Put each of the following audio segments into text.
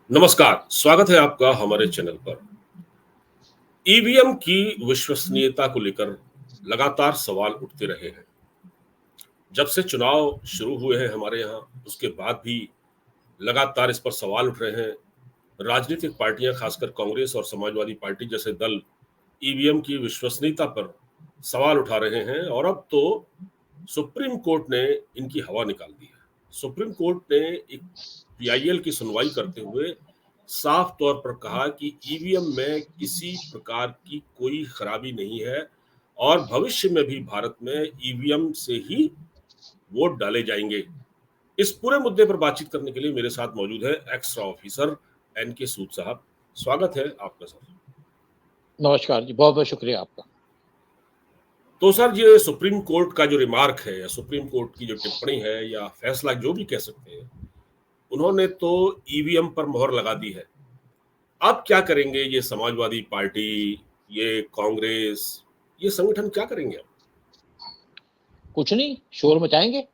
नमस्कार, स्वागत है आपका हमारे चैनल पर। ईवीएम की विश्वसनीयता को लेकर लगातार सवाल उठते रहे हैं। जब से चुनाव शुरू हुए हैं हमारे यहाँ, उसके बाद भी लगातार इस पर सवाल उठ रहे हैं। राजनीतिक पार्टियां, खासकर कांग्रेस और समाजवादी पार्टी जैसे दल, ईवीएम की विश्वसनीयता पर सवाल उठा रहे हैं और अब तो सुप्रीम कोर्ट ने इनकी हवा निकाल दी है। सुप्रीम कोर्ट ने एक पीआईएल की सुनवाई करते हुए साफ तौर पर कहा कि ईवीएम में किसी प्रकार की कोई खराबी नहीं है और भविष्य में भी भारत में ईवीएम से ही वोट डाले जाएंगे। इस पूरे मुद्दे पर बातचीत करने के लिए मेरे साथ मौजूद है एक्स्ट्रा ऑफिसर एन के सूद साहब। स्वागत है आपका सर। नमस्कार जी, बहुत बहुत शुक्रिया आपका। तो सर, ये सुप्रीम कोर्ट का जो रिमार्क है या सुप्रीम कोर्ट की जो टिप्पणी है या फैसला जो भी कह सकते हैं, उन्होंने तो ईवीएम पर मोहर लगा दी है। अब क्या करेंगे ये समाजवादी पार्टी, ये कांग्रेस, ये संगठन क्या करेंगे अब? कुछ नहीं, शोर मचाएंगे।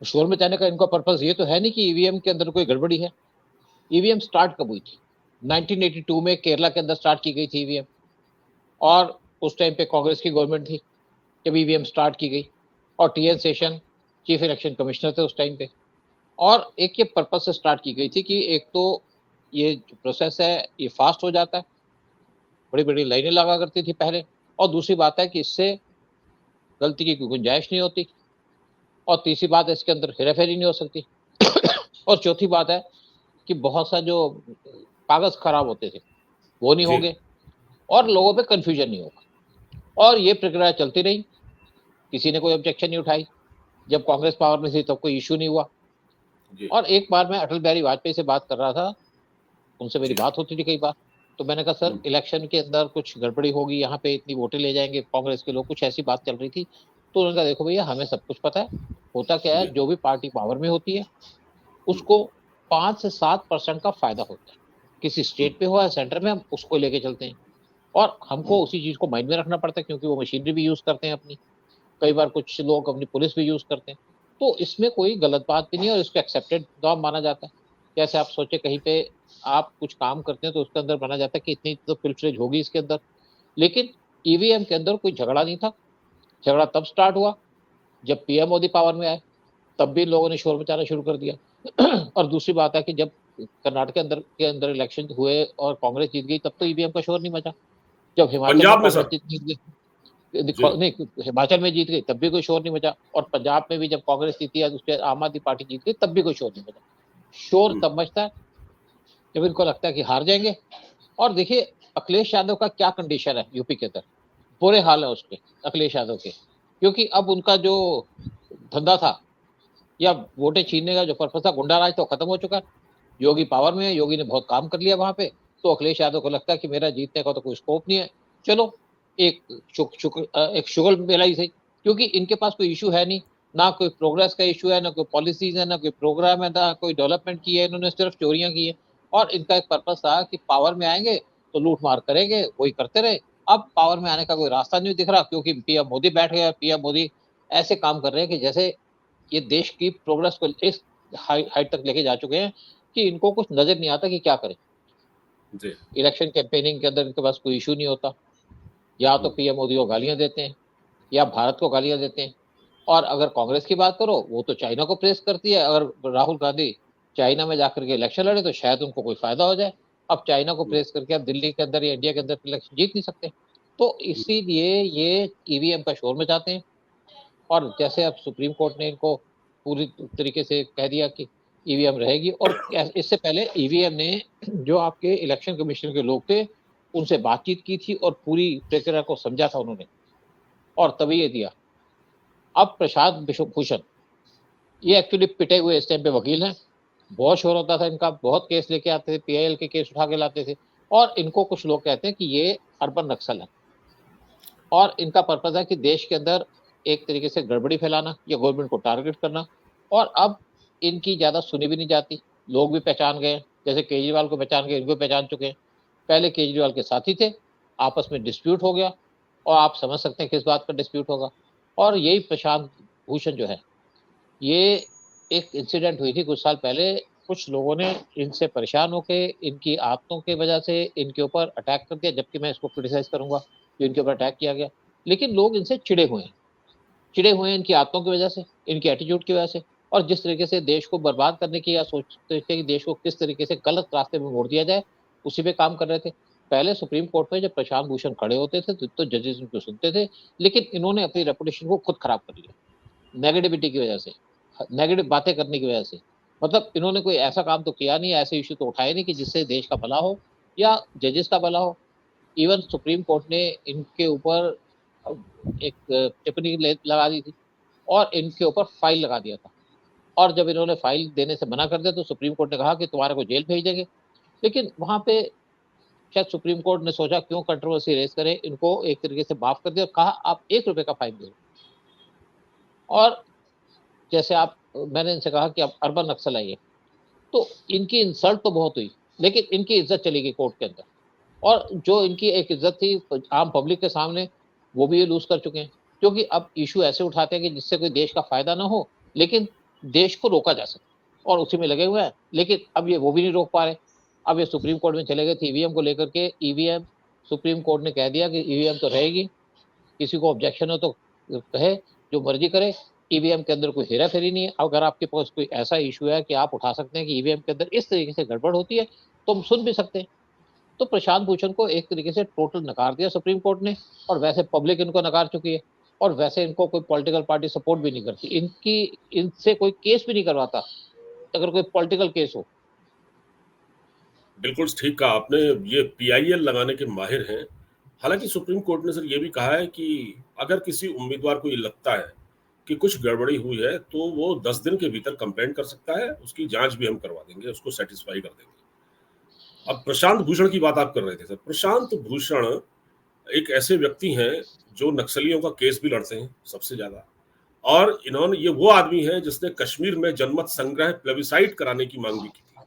शोर मचाने का इनका पर्पस ये तो है नहीं कि ईवीएम के अंदर कोई गड़बड़ी है। ईवीएम स्टार्ट कब हुई थी? 1982 में केरला के अंदर स्टार्ट की गई थी ईवीएम, और उस टाइम पे कांग्रेस की गवर्नमेंट थी जब ईवीएम स्टार्ट की गई, और TN Seshan chief election commissioner थे उस टाइम पे। और एक ये पर्पस से स्टार्ट की गई थी कि एक तो ये जो प्रोसेस है ये फास्ट हो जाता है, बड़ी बड़ी लाइनें लगा करती थी पहले, और दूसरी बात है कि इससे गलती की कोई गुंजाइश नहीं होती, और तीसरी बात है इसके अंदर हेराफेरी नहीं हो सकती और चौथी बात है कि बहुत सा जो कागज खराब होते थे वो नहीं जी। होंगे, और लोगों पे कंफ्यूजन नहीं होगा। और ये प्रक्रिया चलती रही, किसी ने कोई ऑब्जेक्शन नहीं उठाई। जब कांग्रेस पावर में थी तब कोई इशू नहीं हुआ। जी। और एक बार मैं अटल बिहारी वाजपेयी से बात कर रहा था, उनसे मेरी जी। बात होती थी कई बार, तो मैंने कहा सर इलेक्शन के अंदर कुछ गड़बड़ी होगी, यहाँ पे इतनी वोटें ले जाएंगे कांग्रेस के लोग, कुछ ऐसी बात चल रही थी। तो उन्होंने कहा देखो भैया, हमें सब कुछ पता है। होता क्या है, जी। जो भी पार्टी पावर में होती है उसको 5 से 7% का फायदा होता है। किसी स्टेट पे हो या सेंटर में, हम उसको लेके चलते हैं, और हमको उसी चीज को माइंड में रखना पड़ता है, क्योंकि वो मशीनरी भी यूज करते हैं अपनी। कई बार कुछ लोग अपनी पुलिस भी यूज करते हैं। तो इसमें कोई गलत बात भी नहीं है, और इसको एक्सेप्टेड जॉब माना जाता है। जैसे आप सोचे, कहीं पे आप कुछ काम करते हैं तो उसके अंदर माना जाता है कि इतनी तो फिल्ट्रेज होगी इसके अंदर। लेकिन ईवीएम के अंदर कोई झगड़ा नहीं था। झगड़ा तब स्टार्ट हुआ जब पीएम मोदी पावर में आए, तब भी लोगों ने शोर मचाना शुरू कर दिया और दूसरी बात है कि जब कर्नाटक के अंदर इलेक्शन हुए और कांग्रेस जीत गई, तब तो ईवीएम का शोर नहीं मचा। जब हिमाचल में पंजाब में कांग्रेस सर। जीत गई, जी। नहीं, हिमाचल में जीत गई तब भी कोई शोर नहीं मचा, और पंजाब में भी जब कांग्रेस जीती है, उसके आम आदमी पार्टी जीत गई, तब भी कोई शोर नहीं मचा। शोर तब मचता है जब इनको लगता है कि हार जाएंगे। और देखिए, अखिलेश यादव का क्या कंडीशन है यूपी के अंदर, बुरे हाल है उसके, अखिलेश यादव के। क्योंकि अब उनका जो धंधा था या वोटें छीनने का जो पर्पज था, गुंडा राज, तो खत्म हो चुका है। योगी पावर में है, योगी ने बहुत काम कर लिया वहां पे। तो अखिलेश यादव को लगता है कि मेरा जीतने का तो कोई स्कोप नहीं है। चलो, एक एक शुगल मेला ही सही, क्योंकि इनके पास कोई इशू है नहीं। ना कोई प्रोग्रेस का इशू है, ना कोई पॉलिसीज है, ना कोई प्रोग्राम है, ना कोई डेवलपमेंट की है। इन्होंने सिर्फ चोरियां की है। और इनका एक पर्पज था कि पावर में आएंगे तो लूट मार करेंगे, वही करते रहे। अब पावर में आने का कोई रास्ता नहीं दिख रहा, क्योंकि पीएम मोदी बैठ गया। पीएम मोदी ऐसे काम कर रहे हैं कि जैसे ये देश की प्रोग्रेस को इस हाइट तक लेके जा चुके हैं कि इनको कुछ नजर नहीं आता कि क्या करें। जी। इलेक्शन कैंपेनिंग के अंदर इनके पास कोई इशू नहीं होता। या तो पीएम मोदी को गालियां देते हैं, या भारत को गालियां देते हैं। और अगर कांग्रेस की बात करो, वो तो चाइना को प्रेस करती है। अगर राहुल गांधी चाइना में जाकर के इलेक्शन लड़े तो शायद उनको कोई फायदा हो जाए। अब चाइना को प्रेस करके अब दिल्ली के अंदर या इंडिया के अंदर इलेक्शन जीत नहीं सकते। तो इसीलिए ये ईवीएम का शोर मचाते हैं। और जैसे अब सुप्रीम कोर्ट ने इनको पूरी तरीके से कह दिया कि ईवीएम रहेगी, और इससे पहले ईवीएम ने जो आपके इलेक्शन कमीशन के लोग थे उनसे बातचीत की थी, और पूरी प्रक्रिया को समझा था उन्होंने, और तभी ये दिया। अब प्रशांत भूषण, ये एक्चुअली पिटे हुए इस टाइम पे वकील हैं। बहुत शोर होता था इनका, बहुत केस लेके आते थे, पीआईएल के केस उठा के लाते थे। और इनको कुछ लोग कहते हैं कि ये अर्बन नक्सल है, और इनका पर्पज है कि देश के अंदर एक तरीके से गड़बड़ी फैलाना या गवर्नमेंट को टारगेट करना। और अब इनकी ज्यादा सुनी भी नहीं जाती। लोग भी पहचान गए, जैसे केजरीवाल को पहचान गए, इनको पहचान चुके हैं। पहले केजरीवाल के साथी थे, आपस में डिस्प्यूट हो गया, और आप समझ सकते हैं किस बात का डिस्प्यूट होगा। और यही प्रशांत भूषण जो है, ये एक इंसिडेंट हुई थी कुछ साल पहले, कुछ लोगों ने इनसे परेशान होके, इनकी आदतों की वजह से इनके ऊपर अटैक कर दिया, जबकि मैं इसको क्रिटिसाइज़ करूँगा जो इनके ऊपर अटैक किया गया। लेकिन लोग इनसे चिढ़े हुए हैं इनकी आदतों की वजह से, इनके एटीट्यूड की वजह से, और जिस तरीके से देश को बर्बाद करने की या सोचते थे कि देश को किस तरीके से गलत रास्ते में मोड़ दिया जाए, उसी पे काम कर रहे थे। पहले सुप्रीम कोर्ट में जब प्रशांत भूषण खड़े होते थे तो जजेस उनको सुनते थे, लेकिन इन्होंने अपनी रेपुटेशन को खुद खराब कर लिया, नेगेटिविटी की वजह से, नेगेटिव बातें करने की वजह से। मतलब इन्होंने कोई ऐसा काम तो किया नहीं, ऐसे इश्यू तो उठाए नहीं कि जिससे देश का भला हो या जजेस का भला हो। इवन सुप्रीम कोर्ट ने इनके ऊपर एक टिप्पणी लगा दी थी और इनके ऊपर फाइन लगा दिया था, और जब इन्होंने फाइन देने से मना कर दिया तो सुप्रीम कोर्ट ने कहा कि तुम्हारे को जेल भेज देंगे। लेकिन वहां पे शायद सुप्रीम कोर्ट ने सोचा क्यों कंट्रोवर्सी रेज करें, इनको एक तरीके से माफ कर दिया, कहा आप 1 रुपए का फाइन दो। और जैसे आप, मैंने इनसे कहा कि आप अर्बन नक्सल है ये, तो इनकी इंसल्ट तो बहुत हुई, लेकिन इनकी इज्जत चली गई कोर्ट के अंदर, और जो इनकी एक इज्जत थी आम पब्लिक के सामने, वो भी ये लूज कर चुके हैं, क्योंकि अब इशू ऐसे उठाते हैं कि जिससे कोई देश का फायदा ना हो, लेकिन देश को रोका जा सके, और उसी में लगे हुए हैं। लेकिन अब ये वो भी नहीं रोक पा रहे। अब ये सुप्रीम कोर्ट में चले गए थे ईवीएम को लेकर के। ईवीएम, सुप्रीम कोर्ट ने कह दिया कि ईवीएम तो रहेगी, किसी को ऑब्जेक्शन हो तो कहे, जो मर्जी करे, ईवीएम के अंदर कोई हेरा फेरी नहीं है। अगर आपके पास कोई ऐसा इशू है कि आप उठा सकते हैं कि ईवीएम के अंदर इस तरीके से गड़बड़ होती है, तो हम सुन भी सकते हैं। तो प्रशांत भूषण को एक तरीके से टोटल नकार दिया सुप्रीम कोर्ट ने, और वैसे पब्लिक इनको नकार चुकी है, और वैसे इनको कोई पॉलिटिकल पार्टी सपोर्ट भी नहीं करती, इनकी इनसे कोई केस भी नहीं करवाता अगर कोई पॉलिटिकल केस हो। बिल्कुल ठीक कहा आपने, ये पीआईएल लगाने के माहिर हैं। हालांकि सुप्रीम कोर्ट ने सर ये भी कहा है कि अगर किसी उम्मीदवार को ये लगता है कि कुछ गड़बड़ी हुई है तो वो 10 दिन के भीतर कंप्लेंट कर सकता है, उसकी जांच भी हम करवा देंगे, उसको सेटिस्फाई कर देंगे। अब प्रशांत भूषण की बात आप कर रहे थे सर, प्रशांत भूषण एक ऐसे व्यक्ति हैं जो नक्सलियों का केस भी लड़ते हैं सबसे ज्यादा, और इन्होंने, ये वो आदमी है जिसने कश्मीर में जनमत संग्रह प्लेबिसाइट कराने की मांग भी की थी,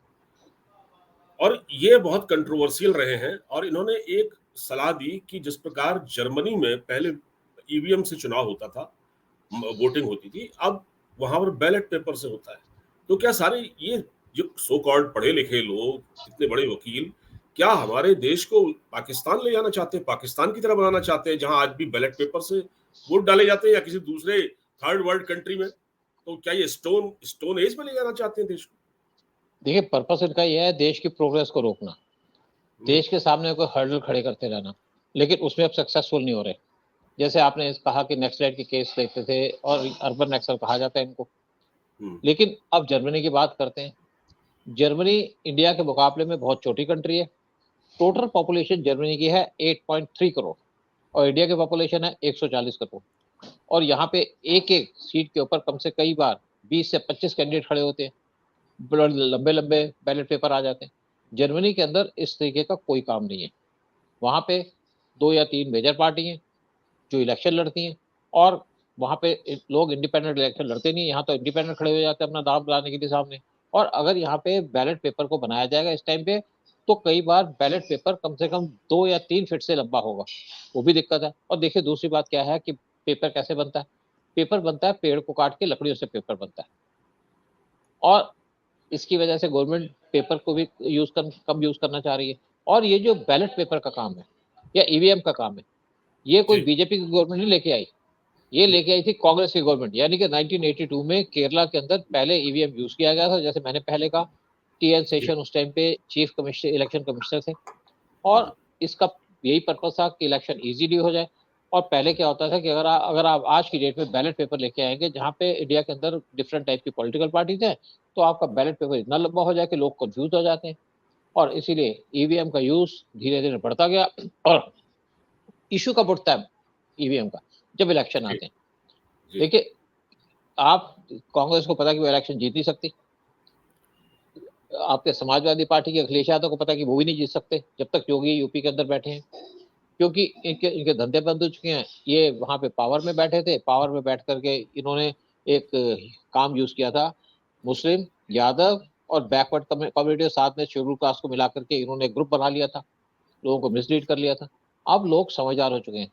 और ये बहुत कंट्रोवर्शियल रहे हैं। और इन्होंने एक सलाह दी कि जिस प्रकार जर्मनी में पहले ईवीएम से चुनाव होता था, वोटिंग होती थी, अब वहां पर बैलेट पेपर से होता है। तो क्या सारे ये जो सो कॉल्ड पढ़े लिखे लोग, इतने बड़े वकील, क्या हमारे देश को पाकिस्तान ले जाना चाहते हैं, पाकिस्तान की तरह बनाना चाहते हैं, जहां आज भी बैलेट पेपर से वोट डाले जाते हैं, या किसी दूसरे थर्ड वर्ल्ड कंट्री में? तो क्या ये स्टोन स्टोन एज में ले जाना चाहते हैं देश को? देखिए, पर्पस इनका यह है देश की प्रोग्रेस को रोकना, देश के सामने कोई हर्डल खड़े करते रहना, लेकिन उसमें अब सक्सेसफुल नहीं हो रहे। जैसे आपने कहा कि नक्सलाइट के केस लेते थे, और अर्बन नक्सल कहा जाता है इनको। लेकिन अब जर्मनी की बात करते हैं। जर्मनी इंडिया के मुकाबले में बहुत छोटी कंट्री है। टोटल पॉपुलेशन जर्मनी की है 8.3 करोड़, और इंडिया की पॉपुलेशन है 140 करोड़, और यहाँ पे एक एक सीट के ऊपर कम से कई बार 20 से 25 कैंडिडेट खड़े होते हैं, बड़े लंबे लंबे बैलेट पेपर आ जाते हैं। जर्मनी के अंदर इस तरीके का कोई काम नहीं है। वहाँ पे 2 या 3 मेजर पार्टी हैं जो इलेक्शन लड़ती हैं, और वहाँ पे लोग इंडिपेंडेंट इलेक्शन लड़ते नहीं। यहाँ तो इंडिपेंडेंट खड़े हो जाते हैं अपना दाव लाने के लिए सामने। और अगर यहाँ पे बैलेट पेपर को बनाया जाएगा इस टाइम पे, तो कई बार बैलेट पेपर कम से कम 2 या 3 फीट से लंबा होगा, वो भी दिक्कत है। और देखिए, दूसरी बात क्या है कि पेपर कैसे बनता है? पेपर बनता है पेड़ को काट के, लकड़ियों से पेपर बनता है, और इसकी वजह से गवर्नमेंट पेपर को भी कम यूज करना चाह रही है। और ये जो बैलेट पेपर का काम है या ईवीएम का काम है, ये कोई जी। बीजेपी की गवर्नमेंट नहीं लेके आई, ये लेके आई थी कांग्रेस की गवर्नमेंट। यानी कि 1982 में केरला के अंदर पहले ईवीएम यूज किया गया था। जैसे मैंने पहले कहा, टीएन जी। सेशन उस टाइम पे चीफ कमिश्नर, इलेक्शन कमिश्नर थे, और इसका यही पर्पस था कि इलेक्शन इजीली हो जाए। और पहले क्या होता था कि अगर आप आज की डेट में बैलेट पेपर लेके आएंगे जहाँ पे इंडिया के अंदर डिफरेंट टाइप की पॉलिटिकल पार्टीज हैं, तो आपका बैलेट पेपर इतना लंबा हो जाए कि लोग कंफ्यूज हो जाते हैं, और इसीलिए ईवीएम का यूज धीरे धीरे बढ़ता गया। और इशू कब उठता है ईवीएम का? जब इलेक्शन जी। आते हैं। जी। देखिए, आप, कांग्रेस को पता कि वो इलेक्शन जीत नहीं सकती, आपके समाजवादी पार्टी के अखिलेश यादव को पता कि वो भी नहीं जीत सकते जब तक योगी यूपी के अंदर बैठे हैं, क्योंकि इनके इनके धंधे बंद हो चुके हैं। ये वहां पे पावर में बैठे थे, पावर में बैठ करके इन्होंने एक काम यूज किया था, मुस्लिम, यादव और बैकवर्ड कम्युनिटी साथ में शेड्यूल कास्ट को मिला करके इन्होंने ग्रुप बना लिया था, लोगों को मिसलीड कर लिया था। अब लोग समझदार हो चुके हैं,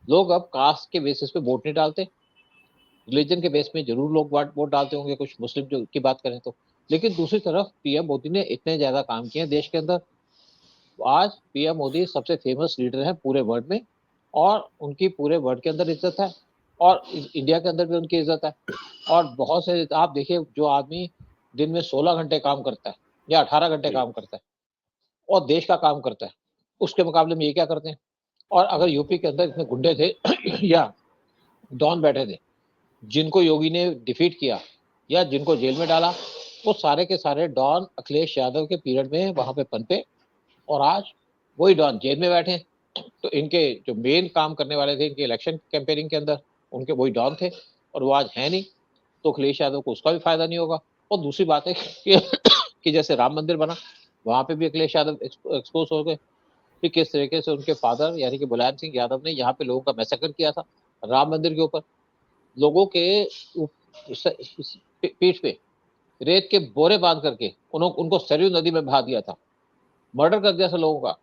लोग अब कास्ट के बेसिस पे वोट नहीं डालते, रिलीजन के बेस में जरूर लोग वोट डालते होंगे कुछ मुस्लिम जो की बात करें तो। लेकिन दूसरी तरफ पीएम मोदी ने इतने ज्यादा काम किए देश के अंदर, आज पीएम मोदी सबसे फेमस लीडर हैं पूरे वर्ल्ड में, और उनकी पूरे वर्ल्ड के अंदर इज्जत है, और इंडिया के अंदर भी उनकी इज्जत है। और बहुत से आप देखिए, जो आदमी दिन में 16 घंटे काम करता है या 18 घंटे काम करता है और देश का काम करता है, उसके मुकाबले में ये क्या करते हैं। और अगर यूपी के अंदर इतने गुंडे थे या डॉन बैठे थे जिनको योगी ने डिफीट किया या जिनको जेल में डाला, वो सारे के सारे डॉन अखिलेश यादव के पीरियड में वहां पे पनपे, और आज वही डॉन जेल में बैठे। तो इनके जो मेन काम करने वाले थे इनके इलेक्शन कैंपेनिंग के अंदर, उनके वही डॉन थे, और वो आज है नहीं। तो अखिलेश यादव को उसका भी फायदा नहीं होगा। और दूसरी बात है कि जैसे राम मंदिर बना, वहां पे भी अखिलेश यादव एक्सपोज हो गए कि किस तरीके से उनके फादर यानी कि मुलायम सिंह यादव ने यहाँ पे लोगों का मैसेकर किया था राम मंदिर के ऊपर। लोगों के पीठ पे रेत के बोरे बांध करके उनको सरयू नदी में बहा दिया था, मर्डर कर दिया था लोगों का,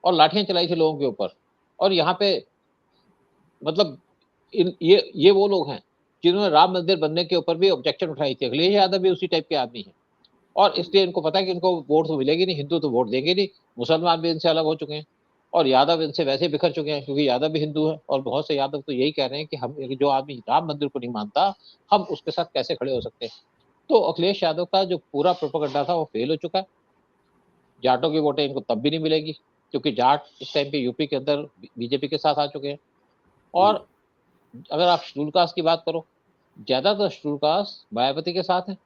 और लाठियां चलाई थी लोगों के ऊपर। और यहाँ पे मतलब ये वो लोग हैं जिन्होंने राम मंदिर बनने के ऊपर भी ऑब्जेक्शन उठाई थी। अखिलेश यादव भी उसी टाइप के आदमी है, और इसलिए इनको पता है कि इनको वोट तो मिलेगी नहीं, हिंदू तो वोट देंगे नहीं, मुसलमान भी इनसे अलग हो चुके हैं, और यादव इनसे वैसे बिखर चुके हैं क्योंकि यादव भी हिंदू है। और बहुत से यादव तो यही कह रहे हैं कि हम, जो आदमी राम मंदिर को नहीं मानता, हम उसके साथ कैसे खड़े हो सकते हैं। तो अखिलेश यादव का जो पूरा प्रोपेगेंडा था वो फेल हो चुका है। जाटों की वोटें इनको तब भी नहीं मिलेगी क्योंकि जाट इस टाइम पे यूपी के अंदर बीजेपी के साथ आ चुके हैं। और अगर आप शेड्यूल कास्ट की बात करो, ज्यादातर शेड्यूल कास्ट मायावती के साथ है,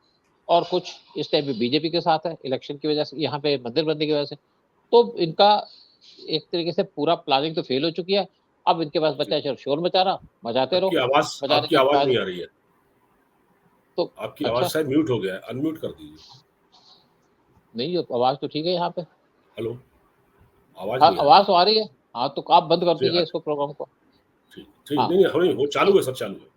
और कुछ इस टाइम पे बीजेपी के साथ है इलेक्शन की वजह से, यहाँ पे मंदिर बनने की वजह से। तो इनका एक तरीके से पूरा प्लानिंग तो फेल हो चुकी है। अब इनके पास बच्चा है शोर मचा रहा, मचाते रहो, मचाने आपकी के आवाज बाद नहीं आ रही है। तो आपकी आवाज अच्छा शायद म्यूट हो गया है, अनम्यूट कर दीजिए। नहीं, आवाज तो ठीक है यहाँ पे। हेलो, आवाज हाँ, नहीं आ रही। आवाज तो आ रही है। हाँ, तो आप बंद कर जी, दीजिए इसको, प्रोग्राम को। ठीक ठीक, हाँ, नहीं नहीं, नहीं, वो चालू है, सब चालू है।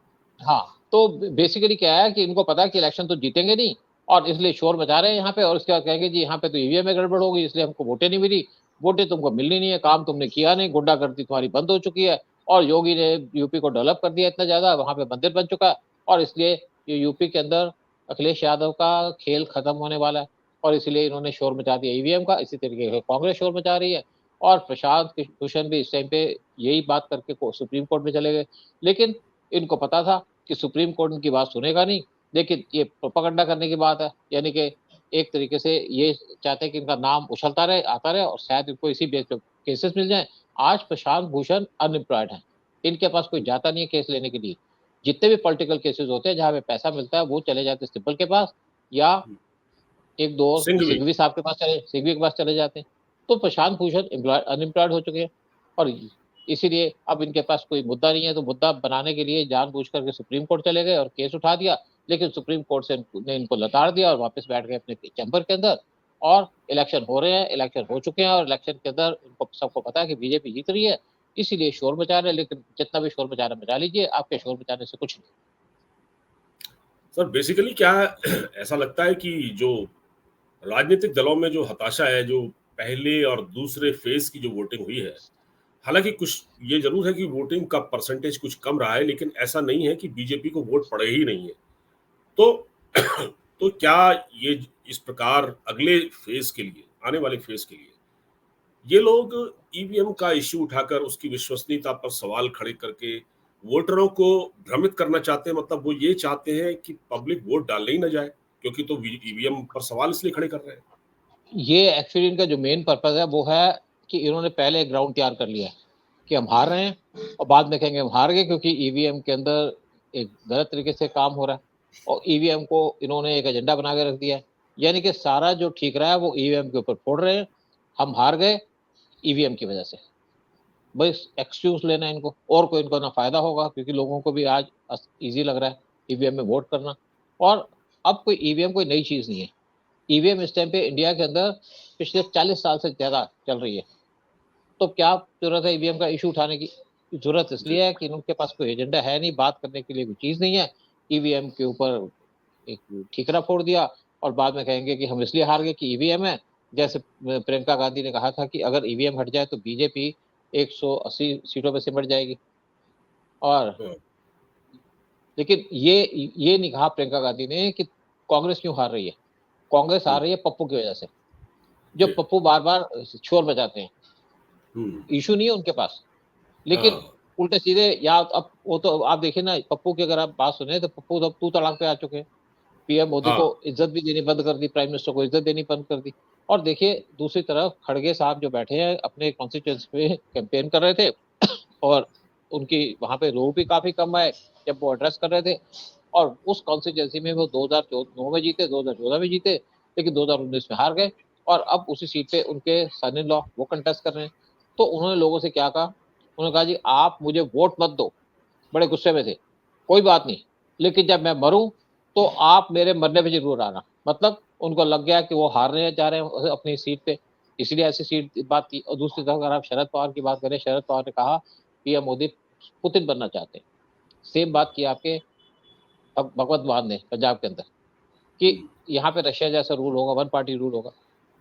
हाँ। तो बेसिकली क्या है कि इनको पता है कि इलेक्शन तो जीतेंगे नहीं, और इसलिए शोर मचा रहे हैं यहाँ पे, और इसके बाद कहेंगे जी यहाँ पे तो ईवीएम में गड़बड़ होगी इसलिए हमको वोटें नहीं मिली। वोटें तुमको मिलनी नहीं है, काम तुमने किया नहीं, गुंडागर्दी तुम्हारी बंद हो चुकी है, और योगी ने यूपी को डेवलप कर दिया इतना ज्यादा, वहां पे मंदिर बन चुका है, और इसलिए ये यूपी के अंदर अखिलेश यादव का खेल खत्म होने वाला है। और इसलिए इन्होंने शोर मचा दिया ईवीएम का। इसी तरीके से कांग्रेस शोर मचा रही है, और प्रशांत भूषण भी इस टाइम पे यही बात करके सुप्रीम कोर्ट में चले गए। लेकिन इनको पता था कि सुप्रीम कोर्ट उनकी बात सुनेगा नहीं, लेकिन ये प्रोपागंडा करने की बात है, यानी कि एक तरीके से ये चाहते हैं कि इनका नाम उछलता रहे, आता रहे, और शायद इनको इसी बेस पे केसेस मिल जाए। आज प्रशांत भूषण अनएम्प्लॉयड हैं, इनके पास कोई जाता नहीं है केस लेने के लिए। जितने भी पॉलिटिकल केसेस होते हैं जहां पे पैसा मिलता है वो चले जाते हैं सिब्बल के पास, या एक दो और सिंघवी। सिंघवी साहब के पास सिंघवी के पास चले जाते हैं। तो प्रशांत भूषण अनएम्प्लॉयड हो चुके हैं, और इसीलिए अब इनके पास कोई मुद्दा नहीं है। तो मुद्दा बनाने के लिए जानबूझ करके सुप्रीम कोर्ट चले गए और केस उठा दिया, लेकिन सुप्रीम कोर्ट ने इनको लताड़ दिया और वापस बैठ गए अपने चैम्बर के अंदर। और इलेक्शन हो रहे हैं, इलेक्शन हो चुके हैं, और इलेक्शन के अंदर इनको सबको पता है कि बीजेपी जीत रही है, इसीलिए शोर मचा रहे हैं। लेकिन जितना भी शोर मचा रहे मचा लीजिए, आपके शोर मचाने से कुछ नहीं। सर बेसिकली क्या ऐसा लगता है कि जो राजनीतिक दलों में जो हताशा है, जो पहले और दूसरे फेज की जो वोटिंग हुई है, हालांकि कुछ ये जरूर है कि वोटिंग का परसेंटेज कुछ कम रहा है, लेकिन ऐसा नहीं है कि बीजेपी को वोट पड़े ही नहीं है। तो तो क्या ये इस प्रकार अगले फेज के लिए, आने वाले फेज के लिए, ये लोग ईवीएम का इश्यू उठाकर उसकी विश्वसनीयता पर सवाल खड़े करके वोटरों को भ्रमित करना चाहते हैं? मतलब वो ये चाहते हैं कि पब्लिक वोट डालने ही ना जाए, क्योंकि तो ईवीएम पर सवाल इसलिए खड़े कर रहे हैं। ये एक्चुअली इनका जो मेन पर्पज है वो है कि इन्होंने पहले ग्राउंड तैयार कर लिया है कि हम हार रहे हैं, और बाद में कहेंगे हम हार गए क्योंकि ईवीएम के अंदर एक गलत तरीके से काम हो रहा है, और ईवीएम को इन्होंने एक एजेंडा बना के रख दिया है। यानी कि सारा जो ठीक रहा है वो ईवीएम के ऊपर फोड़ रहे हैं। हम हार गए ईवीएम की वजह से, बस एक्सक्यूज लेना है इनको, और कोई इनको ना फायदा होगा क्योंकि लोगों को भी आज इजी लग रहा है ईवीएम में वोट करना। और अब कोई ईवीएम कोई नई चीज नहीं है। ईवीएम इस टाइम पे इंडिया के अंदर पिछले 40 साल से ज्यादा चल रही है। तो क्या जरूरत है ईवीएम का इशू उठाने की? जरूरत जी। इसलिए है कि उनके पास कोई एजेंडा है नहीं, बात करने के लिए कोई चीज नहीं है। ईवीएम के ऊपर एक ठीकरा फोड़ दिया, और बाद में कहेंगे कि हम इसलिए हार गए कि ईवीएम है। जैसे प्रियंका गांधी ने कहा था कि अगर ईवीएम हट जाए तो बीजेपी 180 सीटों पे सिमट जाएगी। और हाँ। लेकिन ये नहीं कहा प्रियंका गांधी ने कि कांग्रेस क्यों हार रही है। कांग्रेस आ रही है पप्पू की वजह से, जो पप्पू बार बार शोर बजाते हैं। इशू नहीं है उनके पास, लेकिन उल्टे सीधे, या अब वो तो आप देखिए ना, पप्पू की अगर आप बात सुने तो पप्पू तो तू तड़ाक पे आ चुके हैं। पीएम मोदी को इज्जत भी देनी बंद कर दी, प्राइम मिनिस्टर को इज्जत देनी बंद कर दी। और देखिए दूसरी तरफ खड़गे साहब जो बैठे हैं अपने कॉन्स्टिट्यूएंसी पे कैंपेन कर रहे थे और उनकी वहां पे लोग भी काफी कम आए जब वो एड्रेस कर रहे थे। और उस कॉन्स्टिट्यूएंसी में वो 2009 में जीते, 2014 में जीते, लेकिन 2019 में हार गए। और अब उसी सीट पे उनके सन इन लॉ वो कंटेस्ट कर रहे हैं। तो उन्होंने लोगों से क्या कहा, उन्होंने कहा जी आप मुझे वोट मत दो, बड़े गुस्से में थे, कोई बात नहीं, लेकिन जब मैं मरूं तो आप मेरे मरने पे जरूर आना। मतलब उनको लग गया कि वो हारने जा रहे हैं अपनी सीट पे, इसलिए ऐसी सीट बात की। और दूसरी तरफ अगर आप शरद पवार की बात करें, शरद पवार ने कहा पीएम मोदी पुतिन बनना चाहते हैं। सेम बात की आपके भगवंत मान ने पंजाब के अंदर कि यहाँ पे रशिया जैसा रूल होगा, वन पार्टी रूल होगा।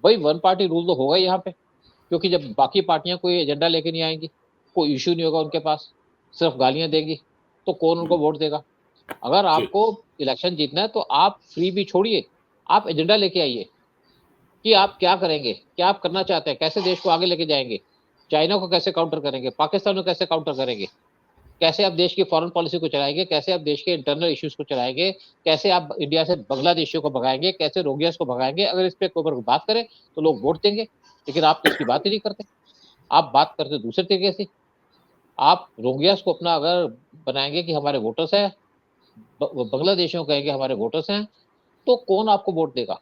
भाई वन पार्टी रूल तो होगा यहाँ पे, क्योंकि जब बाकी पार्टियां कोई एजेंडा लेके नहीं आएंगी, कोई इश्यू नहीं होगा उनके पास, सिर्फ गालियां देंगी, तो कौन उनको वोट देगा। अगर आपको इलेक्शन जीतना है तो आप फ्री भी छोड़िए, आप एजेंडा लेके आइए कि आप क्या करेंगे, क्या आप करना चाहते हैं, कैसे देश को आगे लेके जाएंगे, चाइना को कैसे काउंटर करेंगे, पाकिस्तान को कैसे काउंटर करेंगे, कैसे आप देश की फॉरेन पॉलिसी को चलाएंगे, कैसे आप देश के इंटरनल इश्यूज को चलाएंगे, कैसे आप इंडिया से बांग्लादेशियों को भगाएंगे, कैसे रोहिंग्यास को भगाएंगे। अगर इस पे कोई बात करे तो लोग वोट देंगे, लेकिन आप तो इसकी बात ही नहीं करते। आप बात करते दूसरे तरीके से। आप रोहिंग्यास को अपना अगर बनाएंगे कि हमारे वोटर्स हैं, बांग्लादेशियों कहेंगे हमारे वोटर्स हैं, तो कौन आपको वोट देगा।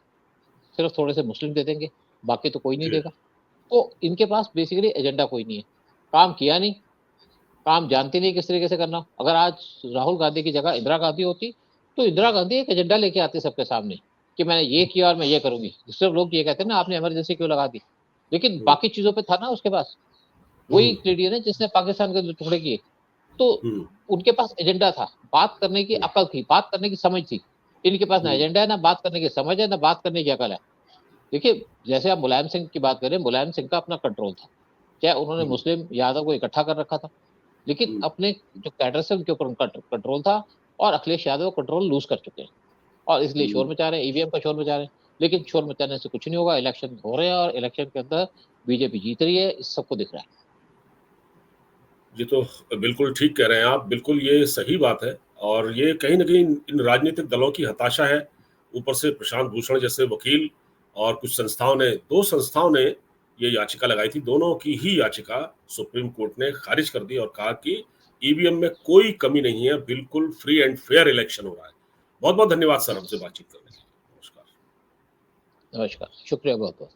सिर्फ थोड़े से मुस्लिम दे देंगे, बाकी तो कोई नहीं देगा। तो इनके पास बेसिकली एजेंडा कोई नहीं है, काम किया नहीं, काम जानते नहीं किस तरीके से करना। अगर आज राहुल गांधी की जगह इंदिरा गांधी होती तो इंदिरा गांधी एक एजेंडा लेके आती सबके सामने कि मैंने ये किया और मैं ये करूंगी। सिर्फ लोग ये कहते हैं ना आपने इमरजेंसी क्यों लगा दी, लेकिन बाकी चीजों पे था ना उसके पास। वही कैनेडियन है जिसने पाकिस्तान के टुकड़े किए, तो उनके पास एजेंडा था, बात करने की अकल थी, बात करने की समझ थी। इनके पास ना एजेंडा है, ना बात करने की समझ है, ना बात करने की अकल है। देखिए जैसे आप मुलायम सिंह की बात करें, मुलायम सिंह का अपना कंट्रोल था, क्या उन्होंने मुस्लिम यादव को इकट्ठा कर रखा था, लेकिन अपने जो कैडर से उनके ऊपर उनका कंट्रोल था। और अखिलेश यादव कंट्रोल लूज कर चुके हैं और इसलिए शोर मचा रहे हैं, ईवीएम का शोर मचा रहे हैं। लेकिन शोर मचाने से कुछ नहीं होगा, इलेक्शन हो रहे हैं और इलेक्शन के अंदर बीजेपी जीत रही है, इस सबको दिख रहा है। ये तो बिल्कुल ठीक कह रहे हैं आप, बिल्कुल ये सही बात है। और ये कहीं ना कहीं इन राजनीतिक दलों की हताशा है। ऊपर से प्रशांत भूषण जैसे वकील और कुछ संस्थाओं ने, दो संस्थाओं ने ये याचिका लगाई थी, दोनों की ही याचिका सुप्रीम कोर्ट ने खारिज कर दी और कहा कि ईवीएम में कोई कमी नहीं है, बिल्कुल फ्री एंड फेयर इलेक्शन हो रहा है। बहुत बहुत धन्यवाद सर हमसे बातचीत करने के लिए। नमस्कार। नमस्कार, शुक्रिया बहुत बहुत।